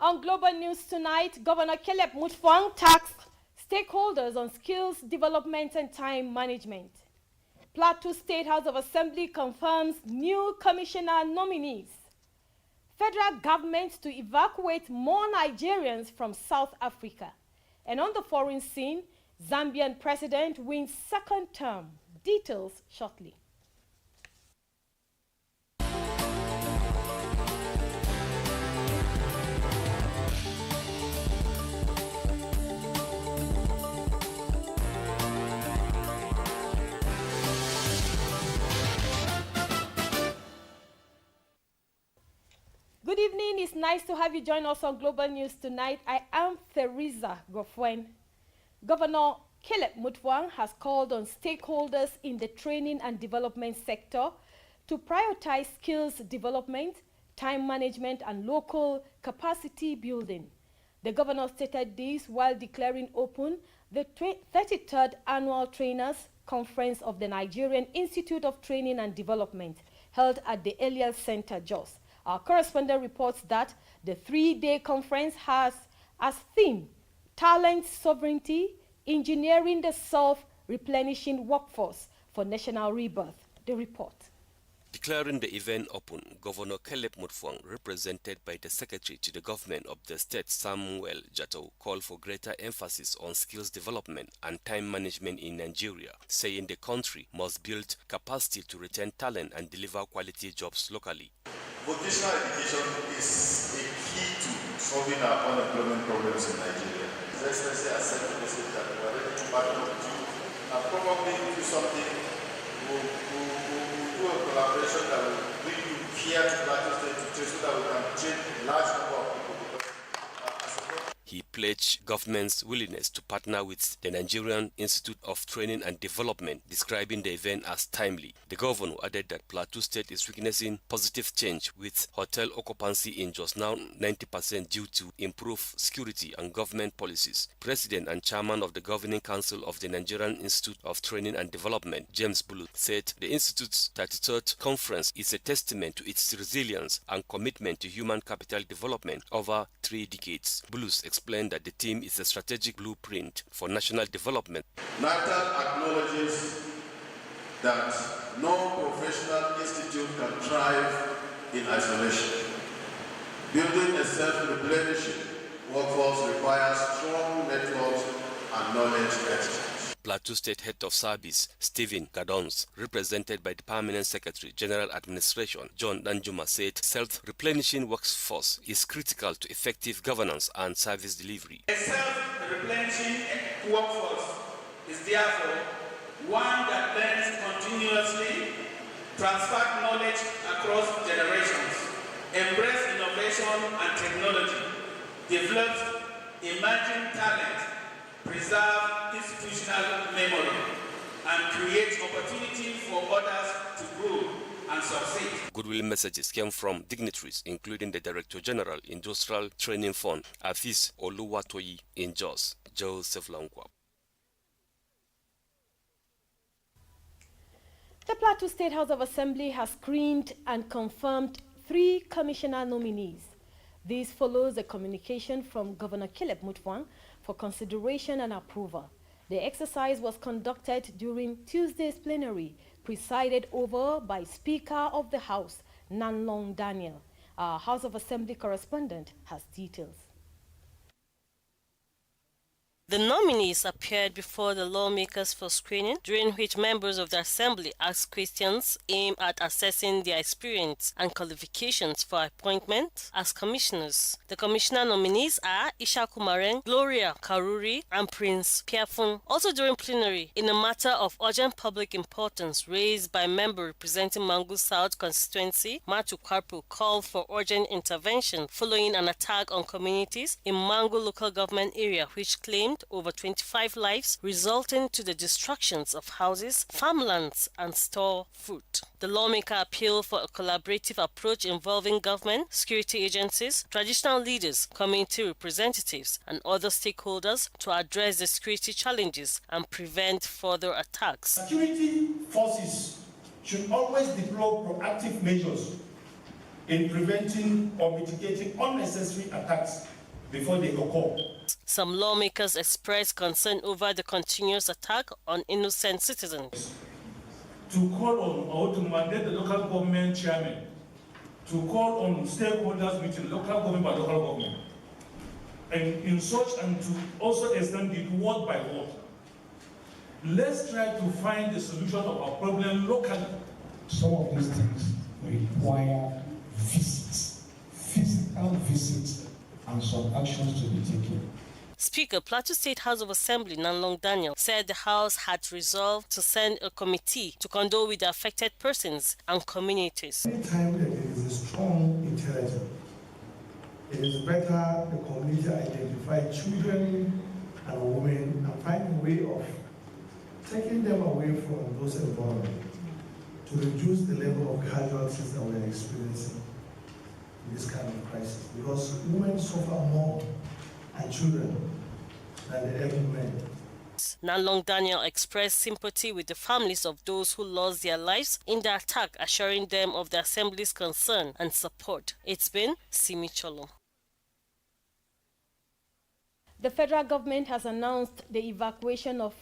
On Global News tonight, Governor Caleb Mutfwang tasked stakeholders on skills development and time management. Plateau State House of Assembly confirms new commissioner nominees. Federal government to evacuate more Nigerians from South Africa. And on the foreign scene, Zambian president wins second term. Details shortly. Good evening. It's nice to have you join us on Global News tonight. I am Theresa Gofwen. Governor Caleb Mutfwang has called on stakeholders in the training and development sector to prioritize skills development, time management, and local capacity building. The governor stated this while declaring open the 33rd Annual Trainers Conference of the Nigerian Institute of Training and Development, held at the Eliel Center, Jos. Our correspondent reports that the three-day conference has as theme talent sovereignty, engineering the self-replenishing workforce for national rebirth. The report. Declaring the event open, Governor Caleb Mutfwang, represented by the Secretary to the Government of the State, Samuel Jatto, called for greater emphasis on skills development and time management in Nigeria, saying the country must build capacity to retain talent and deliver quality jobs locally. Vocational education is a key to solving our unemployment problems in Nigeria. His Excellency has sent a message that we are ready to partner with you and probably do something. We'll do a collaboration that will bring you here to Plateau State so that we can train a large number of people. He pledged government's willingness to partner with the Nigerian Institute of Training and Development, describing the event as timely. The governor added that Plateau State is witnessing positive change, with hotel occupancy in just now 90% due to improved security and government policies. President and chairman of the Governing Council of the Nigerian Institute of Training and Development, James Bulu, said the Institute's 33rd conference is a testament to its resilience and commitment to human capital development over 3 decades. Bulu explained that the team is a strategic blueprint for national development. NATAL acknowledges that no professional institute can thrive in isolation. Building a self-replenishing workforce requires strong networks and knowledge exchange. Plateau State Head of Service, Stephen Gadons, represented by the Permanent Secretary, General Administration, John Danjuma, said self-replenishing workforce is critical to effective governance and service delivery. A self-replenishing workforce is therefore one that learns continuously, transfer knowledge across generations, embrace innovation and technology, develops emerging talent, preserve institutional memory, and create opportunity for others to grow and succeed. Goodwill messages came from dignitaries, including the Director General, Industrial Training Fund, Afis Oluwatoyi in Jos, Joseph Langwa. The Plateau State House of Assembly has screened and confirmed 3 commissioner nominees. This follows a communication from Governor Caleb Mutfwang for consideration and approval. The exercise was conducted during Tuesday's plenary, presided over by Speaker of the House, Nanlong Daniel. Our House of Assembly correspondent has details. The nominees appeared before the lawmakers for screening, during which members of the Assembly asked questions aimed at assessing their experience and qualifications for appointment as commissioners. The commissioner nominees are Isha Kumaren, Gloria Karuri, and Prince Piafun. Also during plenary, in a matter of urgent public importance raised by member representing Mangu South constituency, Matu Karpu, called for urgent intervention following an attack on communities in Mangu local government area, which claimed over 25 lives, resulting to the destructions of houses, farmlands, and store food. The lawmaker appealed for a collaborative approach involving government, security agencies, traditional leaders, community representatives, and other stakeholders to address the security challenges and prevent further attacks. Security forces should always deploy proactive measures in preventing or mitigating unnecessary attacks before they occur. Some lawmakers expressed concern over the continuous attack on innocent citizens. To call on or to mandate the local government chairman to call on stakeholders meeting, local government by local government, and in such, and to also extend it word by word. Let's try to find the solution of our problem locally. Some of these things require visits, physical visits, and some actions to be taken. Speaker, Plateau State House of Assembly Nanlong Daniel said the House had resolved to send a committee to condole with the affected persons and communities. Anytime there is a strong intelligence, it is better the community identify children and women and find a way of taking them away from those environments to reduce the level of casualties that we are experiencing in this kind of crisis. Because women suffer more and children than the elderly men. Nanlong Daniel expressed sympathy with the families of those who lost their lives in the attack, assuring them of the Assembly's concern and support. It's been Simi Cholo. The federal government has announced the evacuation of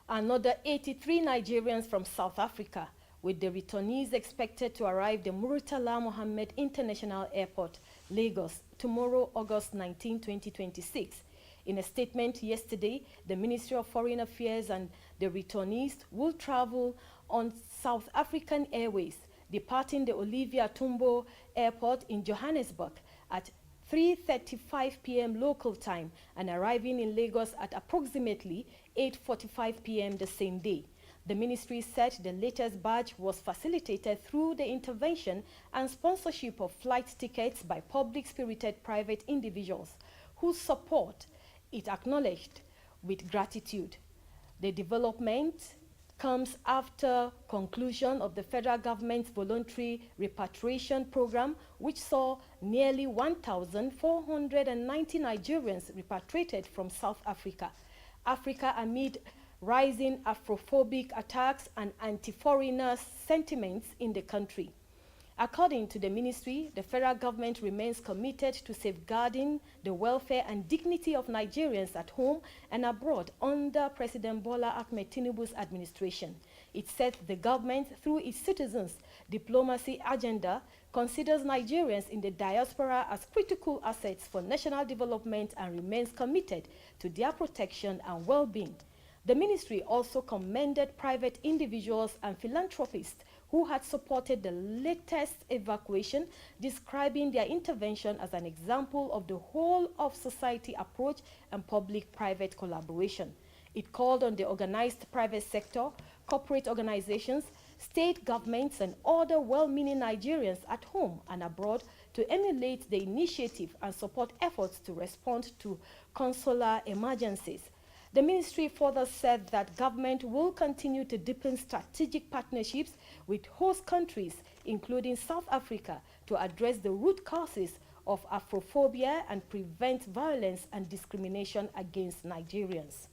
another 83 Nigerians from South Africa, with the returnees expected to arrive the Murtala Mohammed International Airport, Lagos, tomorrow, August 19, 2026. In a statement yesterday, the Ministry of Foreign Affairs and the returnees will travel on South African Airways, departing the Olivia Tambo Airport in Johannesburg at 3:35 p.m. local time and arriving in Lagos at approximately 8:45 p.m. the same day. The ministry said the latest batch was facilitated through the intervention and sponsorship of flight tickets by public-spirited private individuals whose support it acknowledged with gratitude. The development comes after conclusion of the federal government's voluntary repatriation program, which saw nearly 1,490 Nigerians repatriated from South Africa. Africa amid rising Afrophobic attacks and anti-foreigner sentiments in the country. According to the ministry, the federal government remains committed to safeguarding the welfare and dignity of Nigerians at home and abroad under President Bola Ahmed Tinubu's administration. It said the government, through its citizens' diplomacy agenda, considers Nigerians in the diaspora as critical assets for national development and remains committed to their protection and well-being. The ministry also commended private individuals and philanthropists who had supported the latest evacuation, describing their intervention as an example of the whole-of-society approach and public-private collaboration. It called on the organized private sector, corporate organizations, state governments, and other well-meaning Nigerians at home and abroad to emulate the initiative and support efforts to respond to consular emergencies. The ministry further said that government will continue to deepen strategic partnerships with host countries, including South Africa, to address the root causes of Afrophobia and prevent violence and discrimination against Nigerians.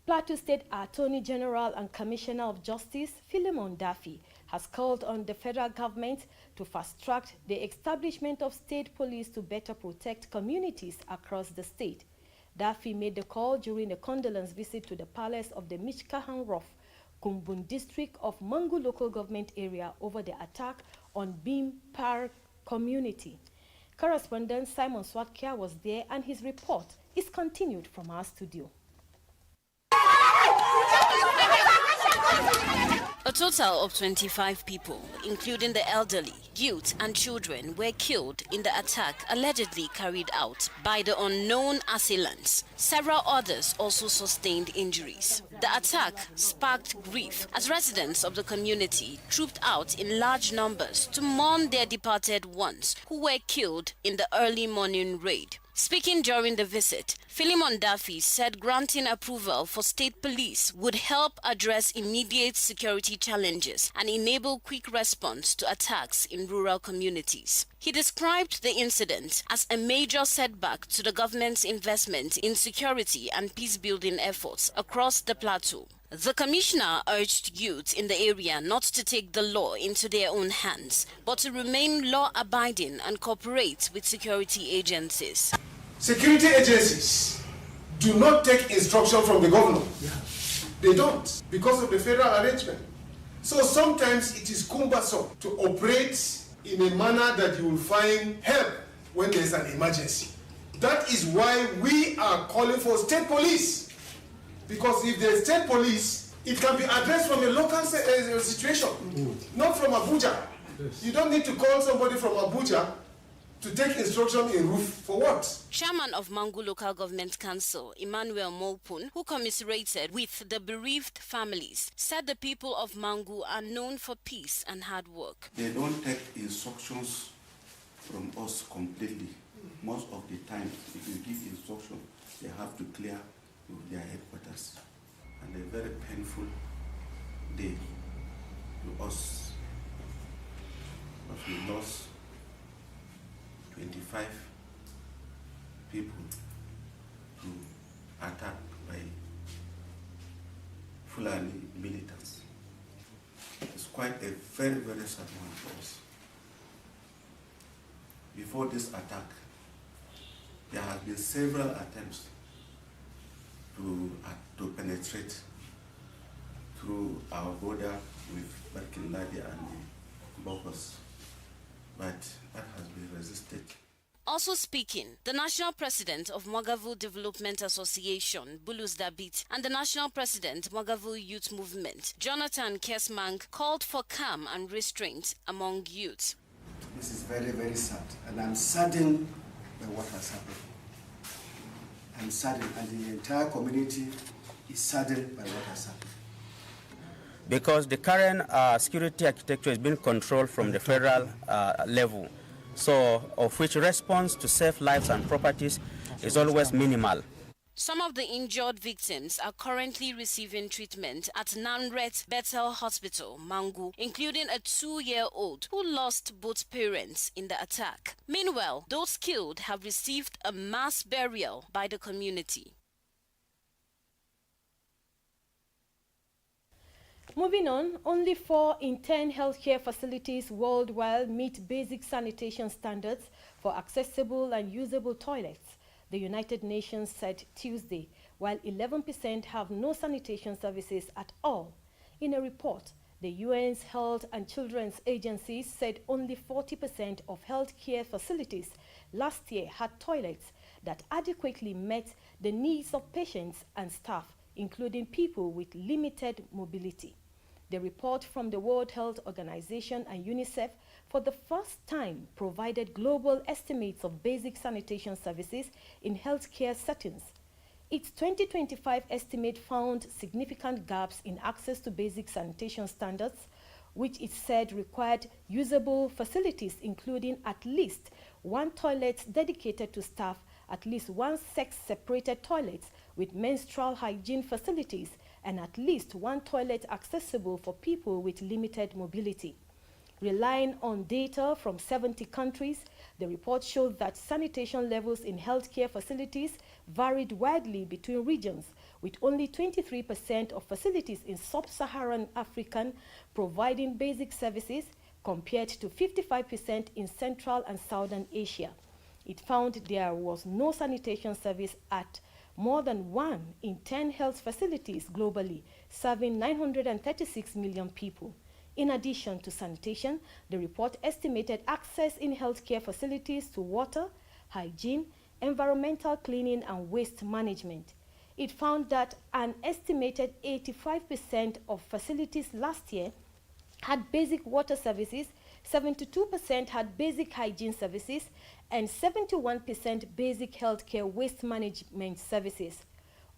Plateau State Attorney General and Commissioner of Justice Philemon Daffy has called on the federal government to fast-track the establishment of state police to better protect communities across the state. Daffy made the call during a condolence visit to the palace of the Michkahan Rough, Kumbun district of Mangu local government area over the attack on Beam Park community. Correspondent Simon Swatkia was there and his report is continued from our studio. A total of 25 people, including the elderly, youth and children, were killed in the attack allegedly carried out by the unknown assailants. Several others also sustained injuries. The attack sparked grief as residents of the community trooped out in large numbers to mourn their departed ones who were killed in the early morning raid. Speaking during the visit, Philemon Daffy said granting approval for state police would help address immediate security challenges and enable quick response to attacks in rural communities. He described the incident as a major setback to the government's investment in security and peace-building efforts across the plateau. The commissioner urged youths in the area not to take the law into their own hands, but to remain law-abiding and cooperate with security agencies. Security agencies do not take instruction from the governor. They don't, because of the federal arrangement. So sometimes it is cumbersome to operate in a manner that you will find help when there's an emergency. That is why we are calling for state police. Because if there's state police, it can be addressed from a local situation, not from Abuja. Yes. You don't need to call somebody from Abuja to take instruction in roof for what? Chairman of Mangu Local Government Council, Emmanuel Mopun, who commiserated with the bereaved families, said the people of Mangu are known for peace and hard work. They don't take instructions from us completely. Most of the time, if you give instruction, they have to clear their headquarters. And a very painful day to us. But we lost 25 people to attack by Fulani militants. It's quite a very, very sad one for us. Before this attack, there have been several attempts to penetrate through our border with Barkinladi and Bokos, but that has been resisted. Also speaking, the National President of Mwagavu Development Association, Bulus Dabit, and the National President, Mwagavu Youth Movement, Jonathan Kesmang, called for calm and restraint among youth. This is very, very sad, and I'm saddened by what has happened. I'm saddened, and the entire community is saddened by what has happened. Because the current security architecture is being controlled from the federal level, so of which response to save lives and properties is always minimal. Some of the injured victims are currently receiving treatment at Nanret Bethel Hospital, Mangu, including a 2-year-old who lost both parents in the attack. Meanwhile, those killed have received a mass burial by the community. Moving on, only 4 in 10 healthcare facilities worldwide meet basic sanitation standards for accessible and usable toilets, the United Nations said Tuesday, while 11% have no sanitation services at all. In a report, the UN's Health and Children's Agency said only 40% of healthcare facilities last year had toilets that adequately met the needs of patients and staff, including people with limited mobility. The report from the World Health Organization and UNICEF for the first time provided global estimates of basic sanitation services in healthcare settings. Its 2025 estimate found significant gaps in access to basic sanitation standards, which it said required usable facilities, including at least 1 toilet dedicated to staff, at least 1 sex-separated toilet with menstrual hygiene facilities, and at least 1 toilet accessible for people with limited mobility. Relying on data from 70 countries, the report showed that sanitation levels in healthcare facilities varied widely between regions, with only 23% of facilities in sub-Saharan Africa providing basic services compared to 55% in Central and Southern Asia. It found there was no sanitation service at more than 1 in 10 health facilities globally, serving 936 million people. In addition to sanitation, the report estimated access in healthcare facilities to water, hygiene, environmental cleaning, and waste management. It found that an estimated 85% of facilities last year had basic water services, 72% had basic hygiene services, and 71% basic healthcare waste management services.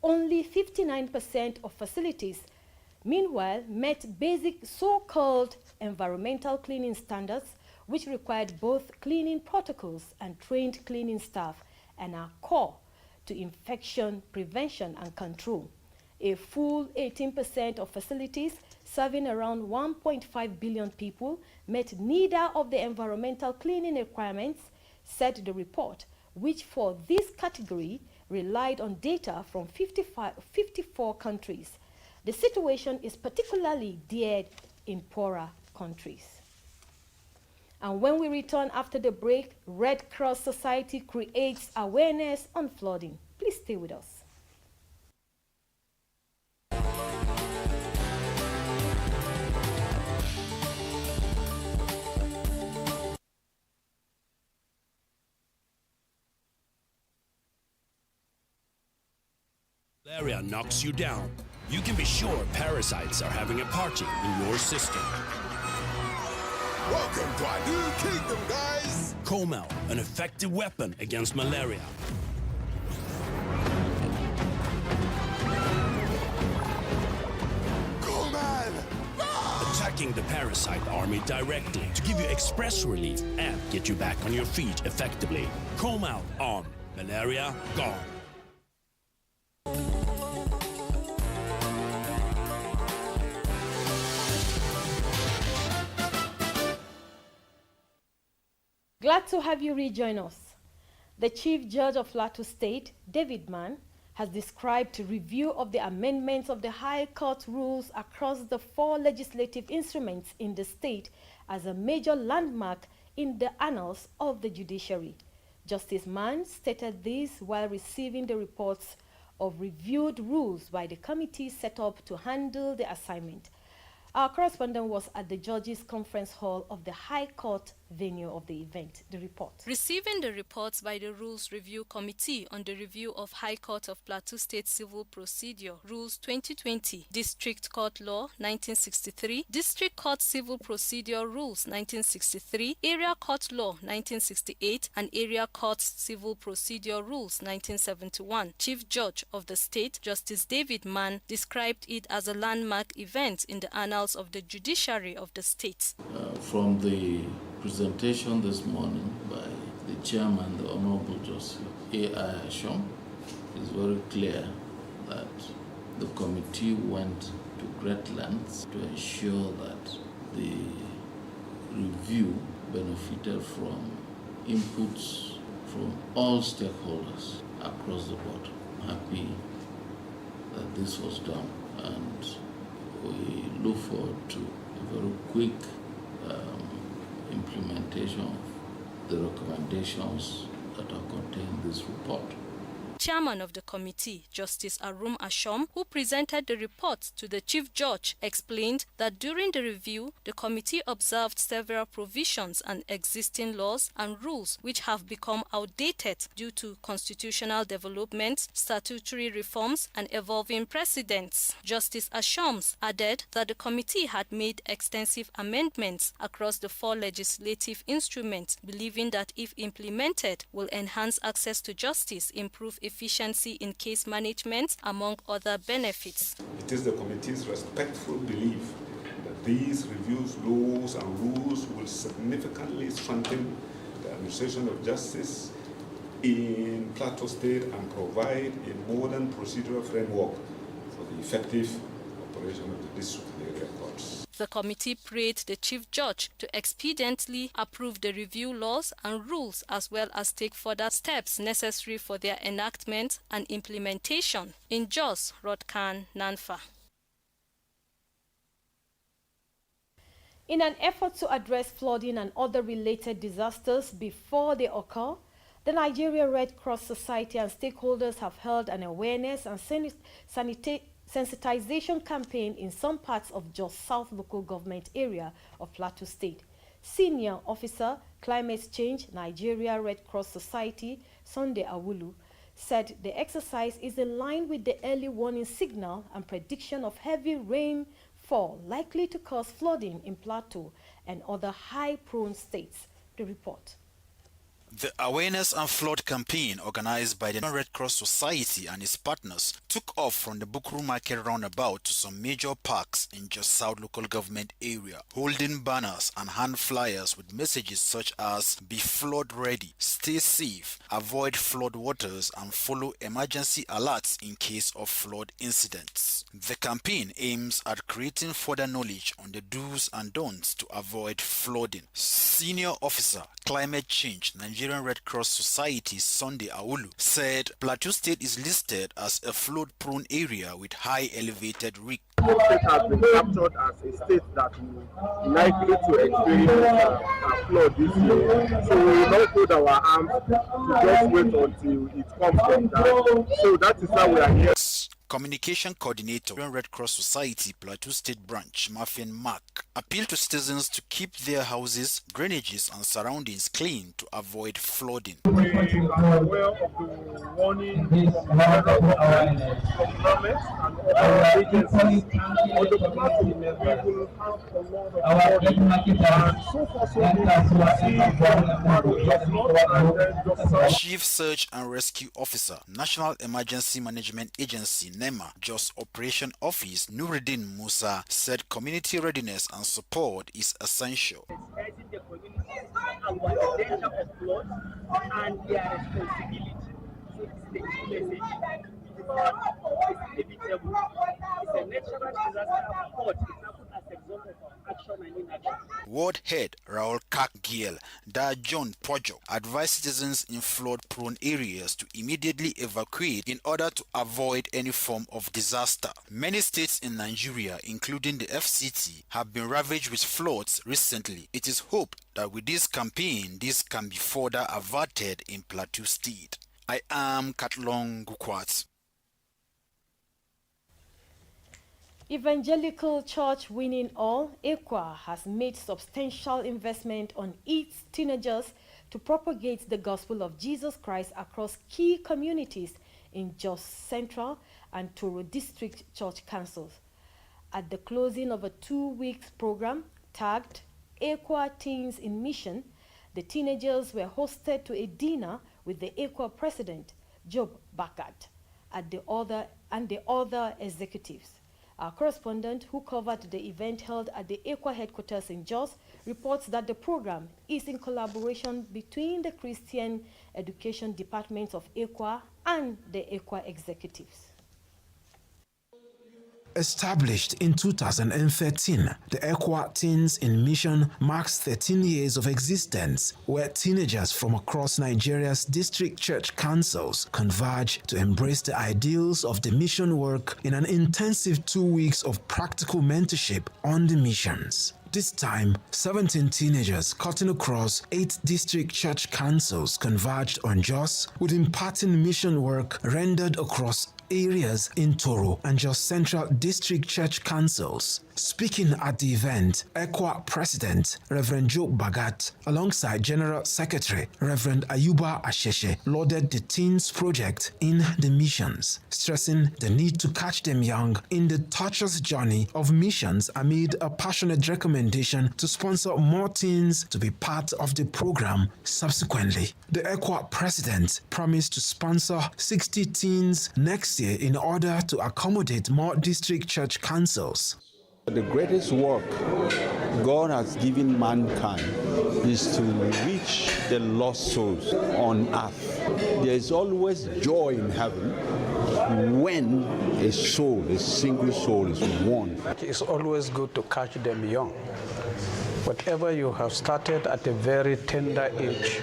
Only 59% of facilities, meanwhile, met basic so-called environmental cleaning standards, which required both cleaning protocols and trained cleaning staff and are core to infection prevention and control. A full 18% of facilities serving around 1.5 billion people met neither of the environmental cleaning requirements, said the report, which for this category relied on data from 54 countries. The situation is particularly dire in poorer countries. And when we return after the break, Red Cross Society creates awareness on flooding. Please stay with us. Malaria knocks you down. You can be sure parasites are having a party in your system. Welcome to our new kingdom, guys! Comel, an effective weapon against malaria. Coleman! Attacking the parasite army directly to give you express relief and get you back on your feet effectively. Comel on. Malaria gone. Glad to have you rejoin us. The Chief Judge of Plateau State, David Mann, has described the review of the amendments of the High Court rules across the 4 legislative instruments in the state as a major landmark in the annals of the judiciary. Justice Mann stated this while receiving the reports of reviewed rules by the committee set up to handle the assignment. Our correspondent was at the Judges Conference Hall of the High Court venue of the event. The report. Receiving the reports by the Rules Review Committee on the review of High Court of Plateau State Civil Procedure Rules 2020, District Court Law 1963, District Court Civil Procedure Rules 1963, Area Court Law 1968, and Area Court Civil Procedure Rules 1971, Chief Judge of the State, Justice David Mann, described it as a landmark event in the annals of the judiciary of the state. From the presentation this morning by the chairman, the Honorable Justice A.I. Ashom, it's very clear that the committee went to great lengths to ensure that the review benefited from inputs from all stakeholders across the board. I'm happy that this was done, and we look forward to a very quick implementation of the recommendations that are contained in this report. Chairman of the committee, Justice Arum Ashom, who presented the report to the Chief Judge, explained that during the review, the committee observed several provisions and existing laws and rules which have become outdated due to constitutional developments, statutory reforms, and evolving precedents. Justice Ashom added that the committee had made extensive amendments across the 4 legislative instruments, believing that if implemented, will enhance access to justice, improve efficiency in case management, among other benefits. It is the committee's respectful belief that these reviews, laws and rules will significantly strengthen the administration of justice in Plateau State and provide a modern procedural framework for the effective operation of the district and area courts. The committee prayed the Chief Judge to expediently approve the review laws and rules as well as take further steps necessary for their enactment and implementation. In Jos, Rodkan, Nanfa. In an effort to address flooding and other related disasters before they occur, the Nigeria Red Cross Society and stakeholders have held an awareness and sensitization campaign in some parts of Jos South local government area of Plateau State. Senior Officer, Climate Change, Nigeria Red Cross Society, Sunday Awulu, said the exercise is in line with the early warning signal and prediction of heavy rainfall likely to cause flooding in Plateau and other high-prone states. The report. The awareness and flood campaign organized by the Red Cross Society and its partners took off from the Bukuru Market roundabout to some major parks in Jos South local government area, holding banners and hand flyers with messages such as "Be flood ready," "Stay safe," "Avoid flood waters," and follow emergency alerts in case of flood incidents. The campaign aims at creating further knowledge on the do's and don'ts to avoid flooding. Senior Officer, Climate Change, Nigerian Red Cross Society, Sunday Awulu, said Plateau State is listed as a flood-prone area with high elevated risk. the state has been captured as a state that will likely to experience a flood this year. So we will not hold our arms to just wait until it comes from that. So that is why we are here. Communication Coordinator, Red Cross Society, Plateau State Branch, Muffin Mark, appealed to citizens to keep their houses, drainages, and surroundings clean to avoid flooding. We are aware of the warning from the federal government, from governments, and other agencies. On the plateau, we will have a lot of flooding, and so far so good, we see just north and then just south. Chief Search and Rescue Officer, National Emergency Management Agency, NEMA, Jos Operation Office, Nuruddin Musa, said community readiness and support is essential. Sensitizing the community about the danger of floods and their responsibility. So this is the key message. It's inevitable. It's a natural disaster, but it's happened as a result of action and inaction. Ward Head Raul Kakgiel Da John Pojo advised citizens in flood-prone areas to immediately evacuate in order to avoid any form of disaster. Many states in Nigeria, including the FCT, have been ravaged with floods recently. It is hoped that with this campaign, this can be further averted in Plateau State. I am Katlong Gukwat. Evangelical Church Winning All, EQUA, has made substantial investment on its teenagers to propagate the gospel of Jesus Christ across key communities in Jos Central and Toro District Church Councils. At the closing of a 2-week program tagged EQUA Teens in Mission, the teenagers were hosted to a dinner with the EQUA president, Job Bakat, and the other executives. Our correspondent, who covered the event held at the EQUA headquarters in Jos, reports that the program is in collaboration between the Christian Education Departments of EQUA and the EQUA executives. Established in 2013, the EQUA Teens in Mission marks 13 years of existence, where teenagers from across Nigeria's district church councils converge to embrace the ideals of the mission work in an intensive 2 weeks of practical mentorship on the missions. This time, 17 teenagers cutting across 8 district church councils converged on Jos, with imparting mission work rendered across areas in Toro and Jos Central District Church Councils. Speaking at the event, EQUA President Reverend Job Bagat, alongside General Secretary Reverend Ayuba Asheshe, lauded the Teens Project in the missions, stressing the need to catch them young in the tortuous journey of missions amid a passionate recommendation to sponsor more teens to be part of the program subsequently. The EQUA President promised to sponsor 60 teens next year in order to accommodate more district church councils. The greatest work God has given mankind is to reach the lost souls on earth. There is always joy in heaven when a soul, a single soul is won. It's always good to catch them young. Whatever you have started at a very tender age,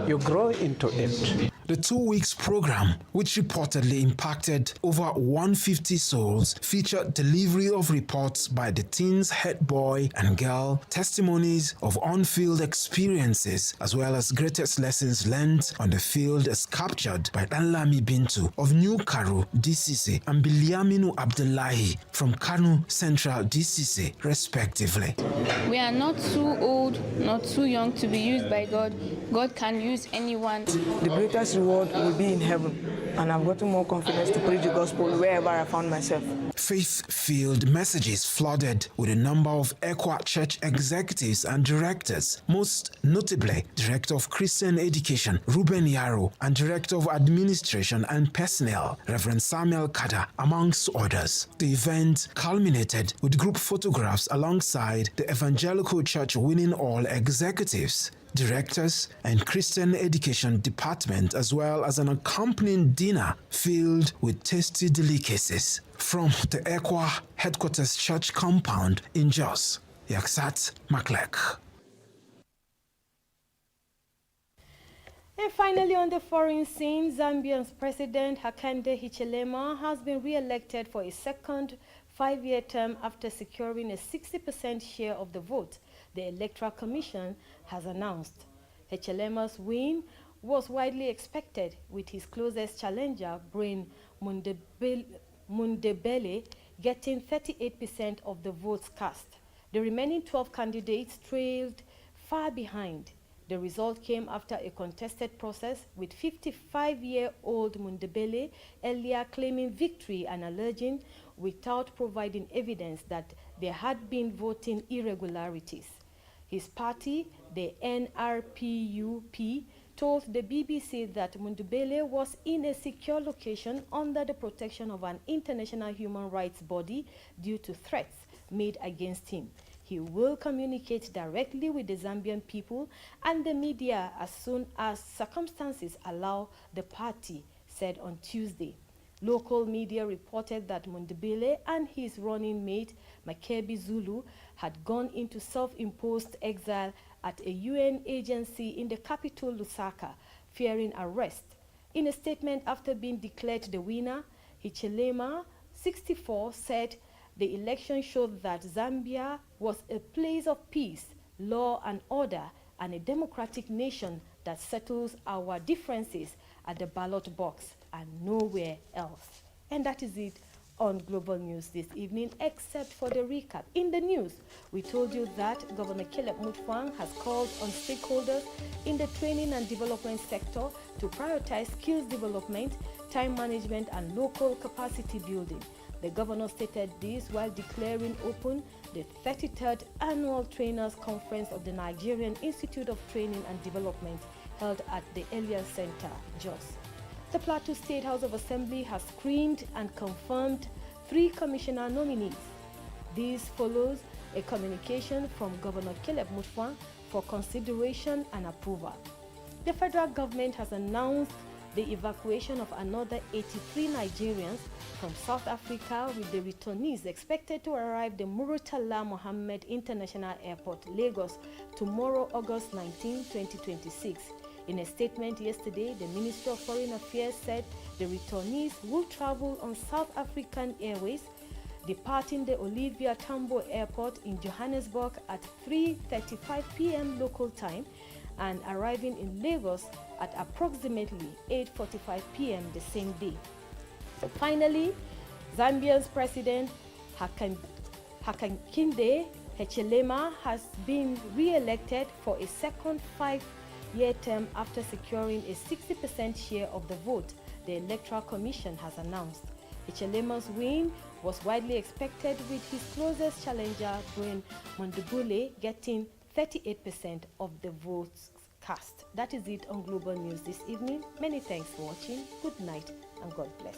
you grow into it. The 2 weeks program, which reportedly impacted over 150 souls, featured delivery of reports by the teens' head boy and girl, testimonies of on-field experiences, as well as greatest lessons learned on the field as captured by Danlami Bintu of New Karu DCC and Biliaminu Abdullahi from Kanu Central DCC, respectively. We are not too old, not too young to be used by God. God can use anyone. The greatest reward will be in heaven, and I've gotten more confidence to preach the gospel wherever I found myself. Faith-filled messages flooded with a number of EQUA church executives and directors, most notably Director of Christian Education, Ruben Yaro, and Director of Administration and Personnel, Reverend Samuel Kada, amongst others. The event culminated with group photographs alongside the Evangelical Church Winning All executives, directors, and Christian Education Department, as well as an accompanying dinner filled with tasty delicacies. From the EQUA headquarters church compound in Jos, Yaksat Maklek. And finally, on the foreign scene, Zambia's President Hakainde Hichilema has been re-elected for a second 5-year term after securing a 60% share of the vote, the Electoral Commission has announced. Hichilema's win was widely expected, with his closest challenger, Brian Mundebele, getting 38% of the votes cast. The remaining 12 candidates trailed far behind. The result came after a contested process, with 55-year-old Mundebele earlier claiming victory and alleging, without providing evidence, that there had been voting irregularities. His party, the NRPUP, told the BBC that Mundebele was in a secure location under the protection of an international human rights body due to threats made against him. He will communicate directly with the Zambian people and the media as soon as circumstances allow, the party said on Tuesday. Local media reported that Mundebele and his running mate, Makebi Zulu, had gone into self-imposed exile at a UN agency in the capital, Lusaka, fearing arrest. In a statement after being declared the winner, Hichilema, 64, said the election showed that Zambia was a place of peace, law and order, and a democratic nation that settles our differences at the ballot box and nowhere else. And that is it on Global News this evening, except for the recap. In the news, we told you that Governor Caleb Mutfwang has called on stakeholders in the training and development sector to prioritize skills development, time management, and local capacity building. The governor stated this while declaring open the 33rd Annual Trainers Conference of the Nigerian Institute of Training and Development held at the Elias Center, Jos. The Plateau State House of Assembly has screened and confirmed 3 commissioner nominees. This follows a communication from Governor Caleb Mutfwang for consideration and approval. The federal government has announced the evacuation of another 83 Nigerians from South Africa, with the returnees expected to arrive the Murtala Mohammed International Airport, Lagos, tomorrow, August 19, 2026. In a statement yesterday, the Ministry of Foreign Affairs said the returnees will travel on South African Airways, departing the Olivia Tambo Airport in Johannesburg at 3:35 p.m. local time and arriving in Lagos at approximately 8:45 p.m. the same day. Finally, Zambia's President Hakainde Hichilema has been re-elected for a second 5-year term after securing a 60% share of the vote, the Electoral Commission has announced. Hichilema's win was widely expected, with his closest challenger, Brian Mundebele, getting 38% of the votes cast. That is it on Global News this evening. Many thanks for watching. Good night and God bless.